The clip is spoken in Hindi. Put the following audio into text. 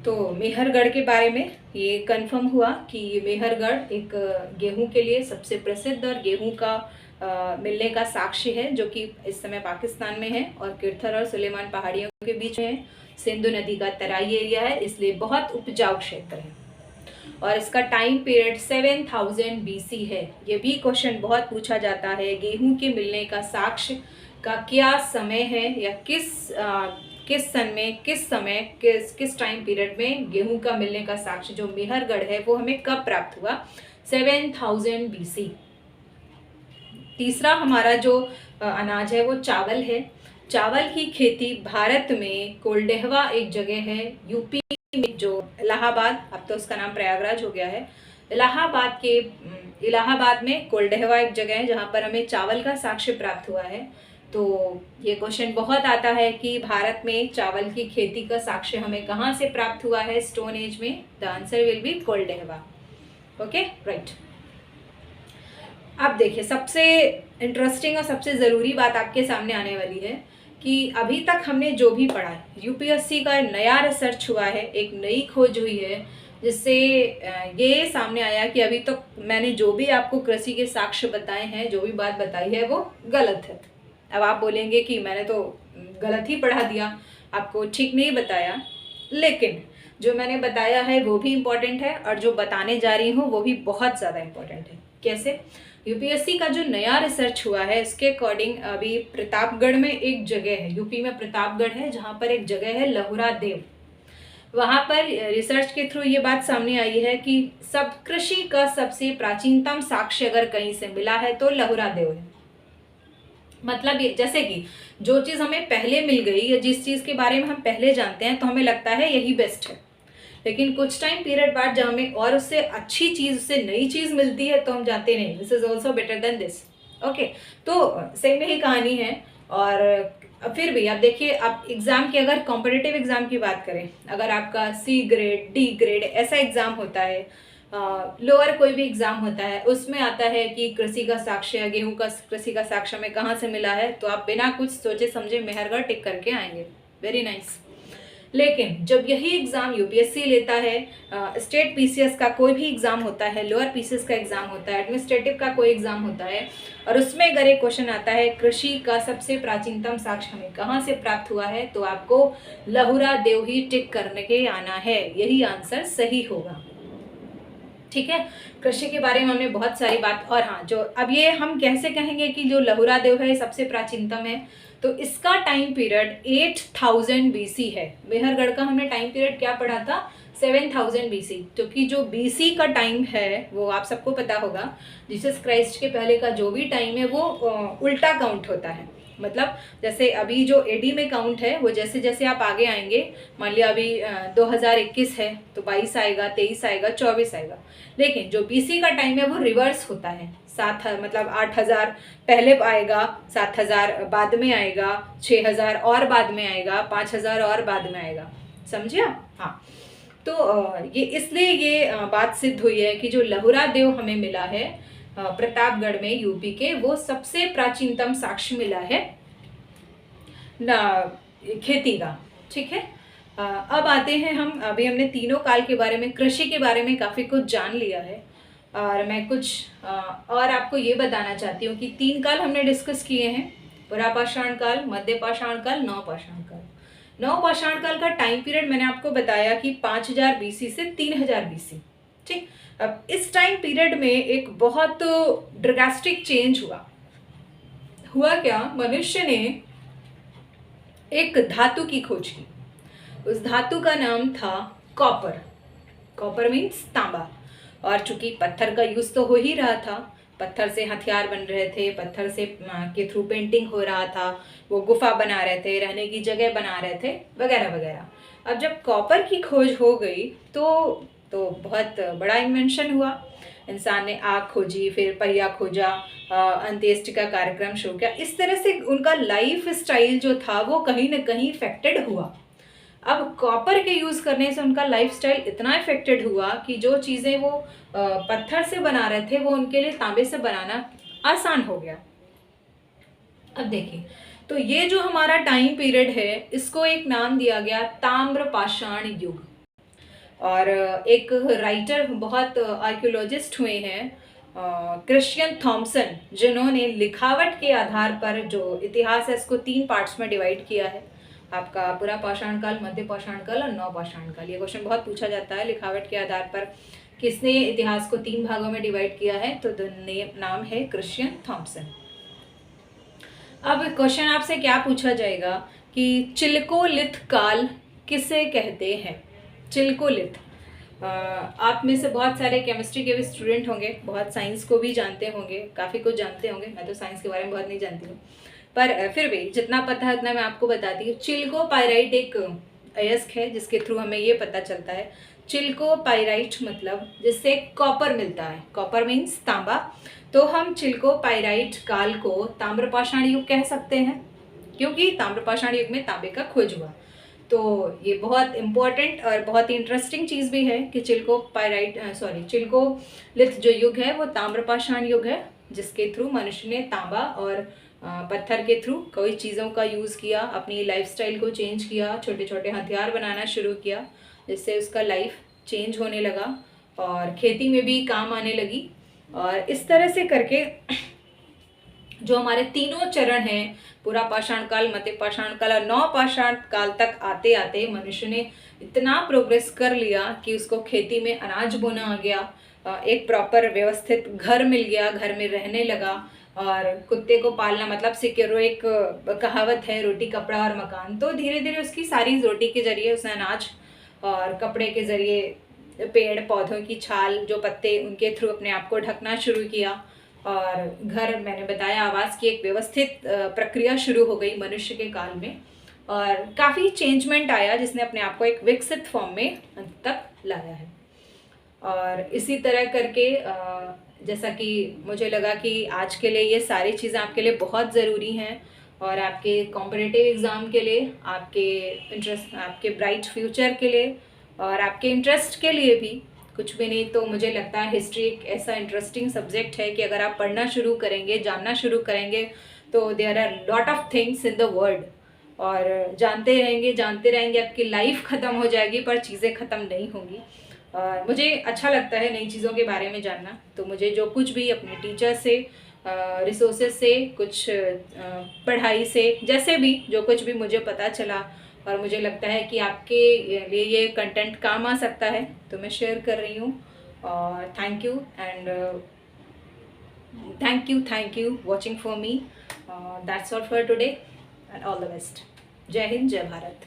तो मेहरगढ़ के बारे में ये कंफर्म हुआ कि ये मेहरगढ़ एक गेहूं के लिए सबसे प्रसिद्ध और गेहूं का मिलने का साक्ष्य है, जो कि इस समय पाकिस्तान में है और किरथर और सुलेमान पहाड़ियों के बीच में है। सिंधु नदी का तराई एरिया है, इसलिए बहुत उपजाऊ क्षेत्र है। और इसका टाइम पीरियड 7000 BC है। ये भी क्वेश्चन बहुत पूछा जाता है, गेहूं के मिलने का साक्ष्य का क्या समय है, या किस सन में, किस टाइम पीरियड में गेहूं का मिलने का साक्ष्य जो मेहरगढ़ है वो हमें कब प्राप्त हुआ, 7000 BC। तीसरा हमारा जो अनाज है वो चावल है। चावल की खेती भारत में कोल्डेहवा एक जगह है, यूपी में, जो इलाहाबाद, अब तो उसका नाम प्रयागराज हो गया है, इलाहाबाद में कोल्डेहवा एक जगह है जहाँ पर हमें चावल का साक्ष्य प्राप्त हुआ है। तो ये क्वेश्चन बहुत आता है कि भारत में चावल की खेती का साक्ष्य हमें कहाँ से प्राप्त हुआ है स्टोन एज में। The answer will be Koldihwa. Okay, right. अब देखिए, सबसे इंटरेस्टिंग और सबसे ज़रूरी बात आपके सामने आने वाली है कि अभी तक हमने जो भी पढ़ा है, यूपीएससी का नया रिसर्च हुआ है, एक नई खोज हुई है, जिससे ये सामने आया कि अभी तक मैंने जो भी आपको कृषि के साक्ष्य बताए हैं, जो भी बात बताई है, वो गलत है। अब आप बोलेंगे कि मैंने तो गलत ही पढ़ा दिया, आपको ठीक नहीं बताया, लेकिन जो मैंने बताया है वो भी इम्पोर्टेंट है और जो बताने जा रही हूँ वो भी बहुत ज़्यादा इम्पोर्टेंट है। कैसे? यूपीएससी का जो नया रिसर्च हुआ है इसके अकॉर्डिंग अभी प्रतापगढ़ में एक जगह है, यूपी में प्रतापगढ़ है, जहाँ पर एक जगह है लहुरा देव। वहाँ पर रिसर्च के थ्रू ये बात सामने आई है कि सब कृषि का सबसे प्राचीनतम साक्ष्य अगर कहीं से मिला है तो लहुरा देव है। मतलब ये, जैसे कि जो चीज़ हमें पहले मिल गई या जिस चीज़ के बारे में हम पहले जानते हैं तो हमें लगता है यही बेस्ट है, लेकिन कुछ टाइम पीरियड बाद जब हमें और उससे अच्छी चीज़, उससे नई चीज़ मिलती है तो हम जानते नहीं, this is also better than this. Okay, तो सेम ही कहानी है। और फिर भी आप देखिए, आप एग्ज़ाम की, अगर कॉम्पिटिटिव एग्ज़ाम की बात करें, अगर आपका C ग्रेड, D ग्रेड ऐसा एग्ज़ाम होता है, लोअर कोई भी एग्ज़ाम होता है, उसमें आता है कि कृषि का साक्ष्य, गेहूं का कृषि का साक्ष्य में कहाँ से मिला है, तो आप बिना कुछ सोचे समझे मेहरगढ़ टिक करके आएंगे। Very nice. लेकिन जब यही एग्ज़ाम यूपीएससी लेता है, स्टेट पीसीएस का कोई भी एग्ज़ाम होता है, लोअर पीसीएस का एग्ज़ाम होता है, एडमिनिस्ट्रेटिव का कोई एग्ज़ाम होता है, और उसमें अगर एक क्वेश्चन आता है कृषि का सबसे प्राचीनतम साक्ष्य हमें कहाँ से प्राप्त हुआ है, तो आपको लहुरा देव ही टिक करने के आना है, यही आंसर सही होगा। ठीक है, कृषि के बारे में हमने बहुत सारी बात। और हाँ, जो अब ये हम कैसे कहेंगे कि जो लहुरा देव है सबसे प्राचीनतम है, तो इसका टाइम पीरियड 8000 BC है। मेहरगढ़ का हमने टाइम पीरियड क्या पढ़ा था, 7000 BC, क्योंकि जो BC का टाइम है वो आप सबको पता होगा, जीसस क्राइस्ट के पहले का जो भी टाइम है वो उल्टा काउंट होता है। मतलब जैसे अभी जो एडी में काउंट है वो जैसे जैसे आप आगे आएंगे, मान लिया अभी 2021 है तो 22 आएगा, 23 आएगा, 24 आएगा, लेकिन जो बीसी का टाइम है वो रिवर्स होता है। 8000 पहले आएगा, 7000 बाद में आएगा, 6000 और बाद में आएगा, 5000 और बाद में आएगा। समझे आप? हाँ, तो ये इसलिए ये बात सिद्ध हुई है कि जो लहुरा देव हमें मिला है प्रतापगढ़ में यूपी के, वो सबसे प्राचीनतम साक्ष्य मिला है खेती का। ठीक है, अब आते हैं हम, अभी हमने तीनों काल के बारे में, कृषि के बारे में काफ़ी कुछ जान लिया है, और मैं कुछ और आपको ये बताना चाहती हूँ कि 3 काल हमने डिस्कस किए हैं, पुरापाषाण काल, मध्य पाषाण काल, नवपाषाण काल। नवपाषाण काल का टाइम पीरियड मैंने आपको बताया कि 5000 BC से 3000 BC। ठीक, अब इस टाइम पीरियड में एक बहुत ड्रास्टिक चेंज हुआ क्या, मनुष्य ने एक धातु की खोज की। उस धातु का नाम था कॉपर। कॉपर मीन्स तांबा। और चूंकि पत्थर का यूज तो हो ही रहा था, पत्थर से हथियार बन रहे थे, पत्थर से के थ्रू पेंटिंग हो रहा था, वो गुफा बना रहे थे, रहने की जगह बना रहे थे, वगैरह वगैरह। अब जब कॉपर की खोज हो गई तो बहुत बड़ा इन्वेंशन हुआ। इंसान ने आग खोजी, फिर पहिया खोजा, अंत्येष्टि का कार्यक्रम शुरू किया। इस तरह से उनका लाइफ स्टाइल जो था वो कहीं ना कहीं इफेक्टेड हुआ। अब कॉपर के यूज़ करने से उनका लाइफस्टाइल इतना इफेक्टेड हुआ कि जो चीज़ें वो पत्थर से बना रहे थे वो उनके लिए तांबे से बनाना आसान हो गया। अब देखिए, तो ये जो हमारा टाइम पीरियड है इसको एक नाम दिया गया ताम्रपाषाण युग। और एक राइटर बहुत आर्कियोलॉजिस्ट हुए हैं क्रिश्चियन थॉमसन, जिन्होंने लिखावट के आधार पर जो इतिहास है इसको 3 पार्ट्स में डिवाइड किया है। आपका पुरा पाषाण काल, मध्य पाषाण काल और नव पाषाण काल। ये क्वेश्चन बहुत पूछा जाता है, लिखावट के आधार पर किसने इतिहास को 3 भागों में डिवाइड किया है, तो नाम है क्रिश्चियन थॉमसन। अब क्वेश्चन आपसे क्या पूछा जाएगा कि चिल्कोलिथ काल किसे कहते हैं। चिल्कोलिथ, आप में से बहुत सारे केमिस्ट्री के भी स्टूडेंट होंगे, बहुत साइंस को भी जानते होंगे, काफ़ी कुछ जानते होंगे। मैं तो साइंस के बारे में बहुत नहीं जानती हूँ, पर फिर भी जितना पता है उतना मैं आपको बताती हूँ। चिल्कोपाइराइट एक अयस्क है जिसके थ्रू हमें ये पता चलता है। चिल्कोपाइराइट मतलब जिससे कॉपर मिलता है, कॉपर मीन्स तांबा, तो हम चिल्कोपाइराइट काल को ताम्रपाषाण युग कह सकते हैं, क्योंकि ताम्रपाषाण युग में तांबे का खोज हुआ। तो ये बहुत इम्पोर्टेंट और बहुत ही इंटरेस्टिंग चीज़ भी है कि चिल्कोलिथ जो युग है वो ताम्रपाषाण युग है, जिसके थ्रू मनुष्य ने तांबा और पत्थर के थ्रू कई चीज़ों का यूज़ किया, अपनी लाइफस्टाइल को चेंज किया, छोटे छोटे हथियार बनाना शुरू किया, जिससे उसका लाइफ चेंज होने लगा और खेती में भी काम आने लगी। और इस तरह से करके जो हमारे तीनों चरण हैं, पूरा पाषाण काल, मध्य पाषाण काल और नव पाषाण काल तक आते आते मनुष्य ने इतना प्रोग्रेस कर लिया कि उसको खेती में अनाज बोना आ गया, एक प्रॉपर व्यवस्थित घर मिल गया, घर में रहने लगा, और कुत्ते को पालना मतलब सिक्योर, एक कहावत है रोटी कपड़ा और मकान। तो धीरे धीरे उसकी सारी रोटी के जरिए उसने अनाज और कपड़े के जरिए पेड़ पौधों की छाल, जो पत्ते, उनके थ्रू अपने आप को ढकना शुरू किया। और घर, मैंने बताया, आवास की एक व्यवस्थित प्रक्रिया शुरू हो गई मनुष्य के काल में, और काफ़ी चेंजमेंट आया जिसने अपने आप को एक विकसित फॉर्म में अंत तक लाया है। और इसी तरह करके जैसा कि मुझे लगा कि आज के लिए ये सारी चीज़ें आपके लिए बहुत ज़रूरी हैं, और आपके कॉम्पिटिटिव एग्ज़ाम के लिए, आपके ब्राइट फ्यूचर के लिए और आपके इंटरेस्ट के लिए भी। कुछ भी नहीं तो मुझे लगता है हिस्ट्री एक ऐसा इंटरेस्टिंग सब्जेक्ट है कि अगर आप पढ़ना शुरू करेंगे, जानना शुरू करेंगे, तो there are lot of things in the world, और जानते रहेंगे, आपकी लाइफ ख़त्म हो जाएगी पर चीज़ें ख़त्म नहीं होंगी। और मुझे अच्छा लगता है नई चीज़ों के बारे में जानना, तो मुझे जो कुछ भी अपने टीचर से, रिसोर्सेज से, कुछ पढ़ाई से, जैसे भी जो कुछ भी मुझे पता चला और मुझे लगता है कि आपके लिए ये कंटेंट काम आ सकता है, तो मैं शेयर कर रही हूँ। और thank you watching for me. That's all for today and all the best. जय हिंद, जय भारत।